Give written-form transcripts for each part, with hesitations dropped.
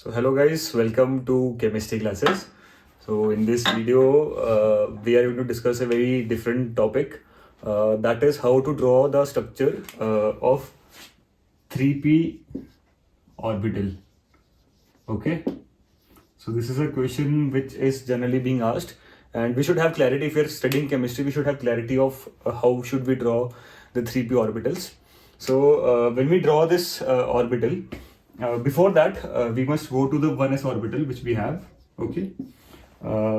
So hello guys, welcome to chemistry classes. So in this video, we are going to discuss a very different topic. That is how to draw the structure of 3p orbital. Okay. So this is a question which is generally being asked, and we should have clarity. If we are studying chemistry, we should have clarity of how should we draw the 3p orbitals. So when we draw this orbital, before that, we must go to the 1s orbital which we have. Okay.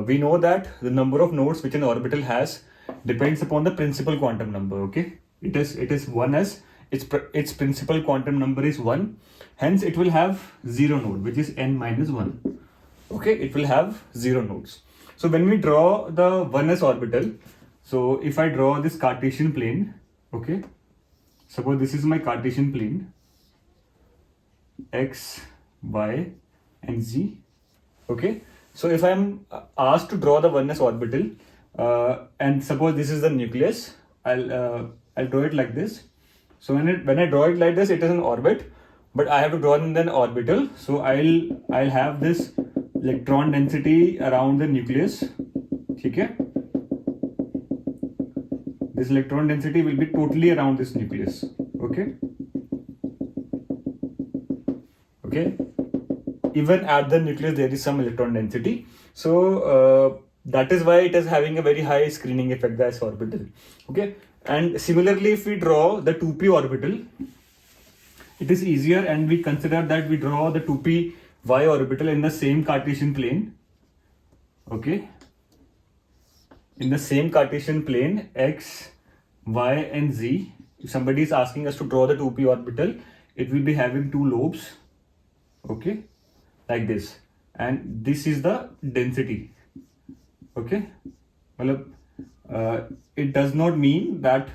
We know that the number of nodes which an orbital has depends upon the principal quantum number. Okay. It is 1s. Its principal quantum number is 1. Hence, it will have 0 node, which is n minus 1. Okay, it will have 0 nodes. So when we draw the 1s orbital, so if I draw this Cartesian plane, okay, suppose this is my Cartesian plane, x, y, and z. Okay, so if I am asked to draw the 1s orbital, and suppose this is the nucleus, I'll draw it like this. So when I draw it like this, it is an orbit, but I have to draw in an orbital. So I'll have this electron density around the nucleus. Okay, this electron density will be totally around this nucleus. Okay. Okay, even at the nucleus there is some electron density. So that is why it is having a very high screening effect, the s orbital. Okay, and similarly, if we draw the 2p orbital, it is easier, and we consider that we draw the 2p y orbital in the same Cartesian plane. Okay, in the same Cartesian plane, x, y, and z. If somebody is asking us to draw the 2p orbital, it will be having two lobes. Okay, like this, and this is the density. Okay, well, it does not mean that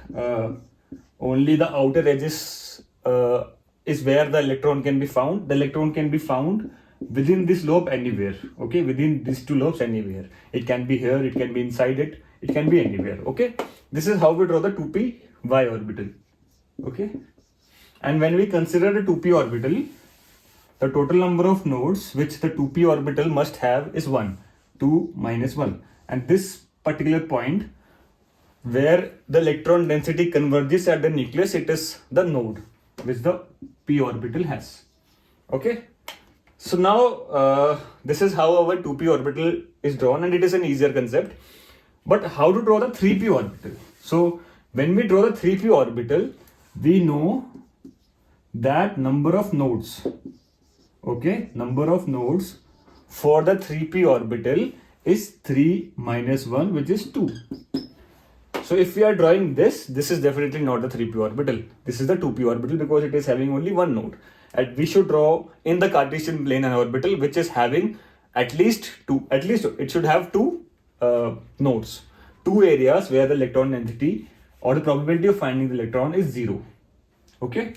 only the outer edges is where the electron can be found. The electron can be found within this lobe anywhere. Okay, within these two lobes anywhere. It can be here, it can be inside it, it can be anywhere. Okay, this is how we draw the 2p y orbital. Okay, and when we consider the 2p orbital, the total number of nodes which the 2p orbital must have is 1, 2 minus 1. And this particular point where the electron density converges at the nucleus, it is the node which the p orbital has. Okay. So now this is how our 2p orbital is drawn, and it is an easier concept. But how to draw the 3p orbital? So when we draw the 3p orbital, we know that number of nodes. Okay, number of nodes for the 3p orbital is 3 minus 1, which is 2. So if we are drawing this is definitely not the 3p orbital. This is the 2p orbital because it is having only one node. And we should draw in the Cartesian plane an orbital which is having at least it should have two nodes, two areas where the electron density or the probability of finding the electron is 0. Okay.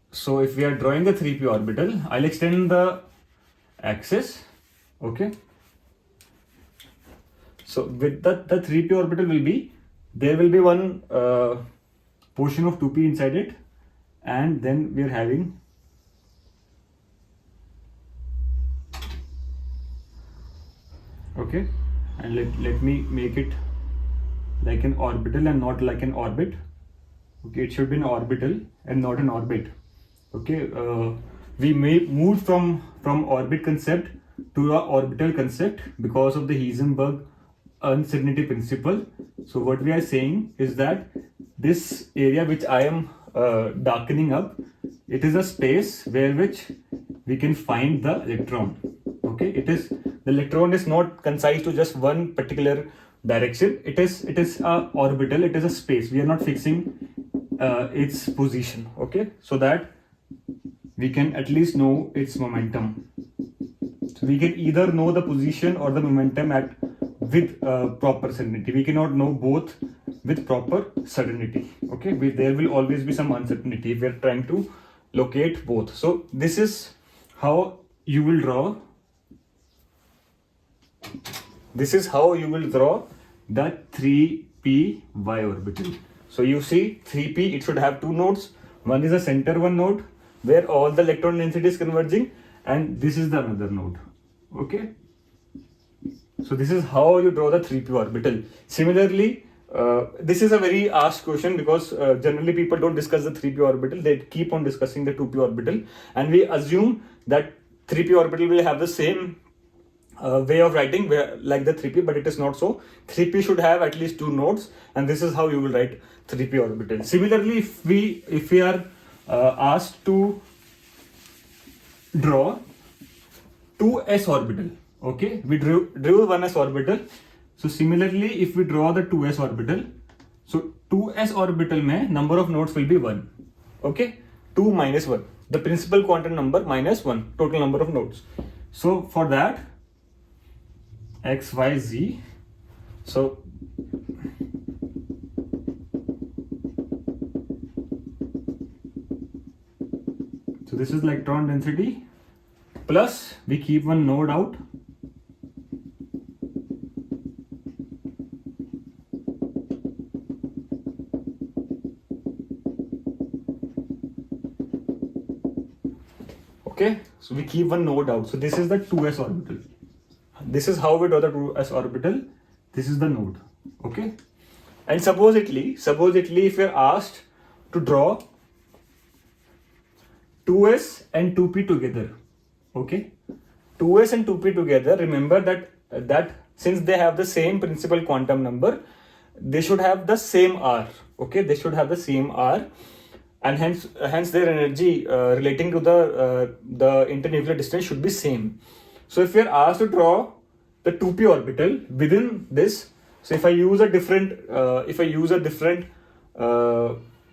So if we are drawing the 3p orbital, I'll extend the axis. Okay. So with the 3p orbital there will be one portion of 2p inside it, and then we are having okay, and let me make it like an orbital and not like an orbit. Okay, it should be an orbital and not an orbit. Okay, we may move from orbit concept to a orbital concept because of the Heisenberg uncertainty principle. So what we are saying is that this area which I am darkening up, it is a space where which we can find the electron. Okay, the electron is not concise to just one particular direction. It is a orbital. It is a space. We are not fixing its position. Okay, so that we can at least know its momentum. So we can either know the position or the momentum with proper certainty. We cannot know both with proper certainty. Okay, there will always be some uncertainty if we are trying to locate both. So this is how you will draw. This is how you will draw the 3p y orbital. So you see 3p, it should have two nodes. One is a center one node, where all the electron density is converging, and this is the another node. Okay, so this is how you draw the 3p orbital. Similarly, this is a very asked question because generally people don't discuss the 3p orbital, they keep on discussing the 2p orbital, and we assume that 3p orbital will have the same way of writing like the 3p, but it is not so. 3p should have at least 2 nodes, and this is how you will write 3p orbital. Similarly, if we are asked to draw 2s orbital, okay, we drew 1s orbital. So similarly, if we draw the 2s orbital, so 2s orbital mein number of nodes will be 1. Okay, 2 minus 1, the principal quantum number minus 1, total number of nodes. So for that, x, y, z, so this is electron density plus we keep one node out, okay, so we keep one node out. So this is the 2s orbital. This is how we draw the 2s orbital. This is the node. Okay, and supposedly if you're asked to draw 2s and 2p together, okay, 2s and 2p together, remember that since they have the same principal quantum number, they should have the same r. Okay, they should have the same r, and hence their energy relating to the internuclear distance should be same. So if we are asked to draw the 2p orbital within this, so if I use a different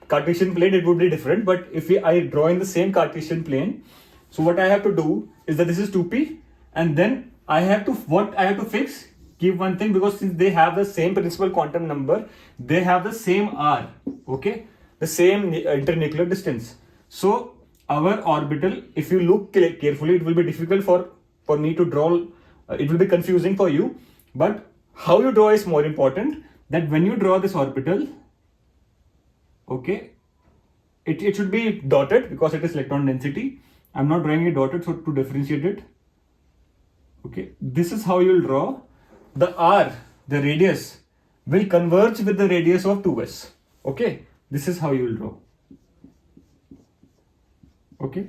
Cartesian plane, it would be different. But if I draw in the same Cartesian plane, so what I have to do is that this is 2p, and then I have to fix, keep one thing, because since they have the same principal quantum number, they have the same r. Okay, the same internuclear distance. So our orbital, if you look carefully, it will be difficult for me to draw. It will be confusing for you, but how you draw is more important. That when you draw this orbital, okay, it should be dotted because it is electron density. I'm not drawing it dotted, so to differentiate it. Okay, this is how you'll draw. The r, the radius, will converge with the radius of 2s. Okay, this is how you will draw. Okay,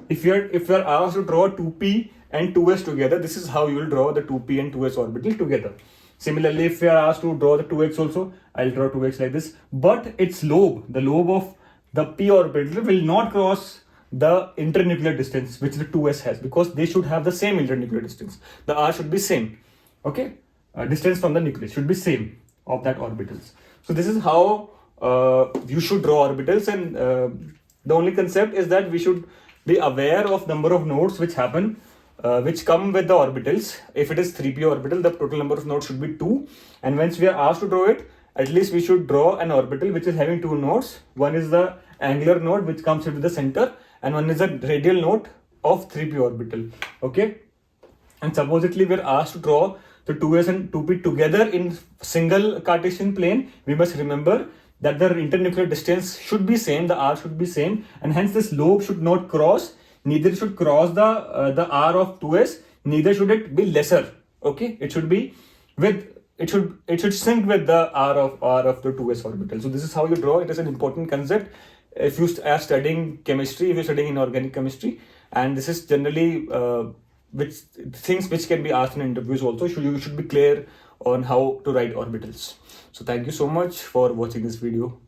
if you're asked to draw 2p and 2s together, this is how you will draw the 2p and 2s orbital together. Similarly, if you are asked to draw the 2x also, I'll draw 2x like this, but its lobe, the lobe of the p orbital, will not cross the internuclear distance which the 2s has, because they should have the same internuclear distance. The r should be same. Okay, distance from the nucleus should be same of that orbitals. So this is how you should draw orbitals, and the only concept is that we should be aware of number of nodes which happen, which come with the orbitals. If it is 3p orbital, the total number of nodes should be 2, and once we are asked to draw it, at least we should draw an orbital which is having 2 nodes. One is the angular node which comes into the center, and one is a radial node of 3p orbital. Okay, and supposedly we are asked to draw the 2s and 2p together in single Cartesian plane. We must remember that the internuclear distance should be same, the r should be same, and hence this lobe should not cross. Neither should cross the r of 2s, neither should it be lesser. Okay, it should be with, it should sync with the r of the 2s orbital. So this is how you draw. It is an important concept if you are studying chemistry, if you're studying inorganic chemistry, and this is generally things which can be asked in interviews also. So you should be clear on how to write orbitals. So thank you so much for watching this video.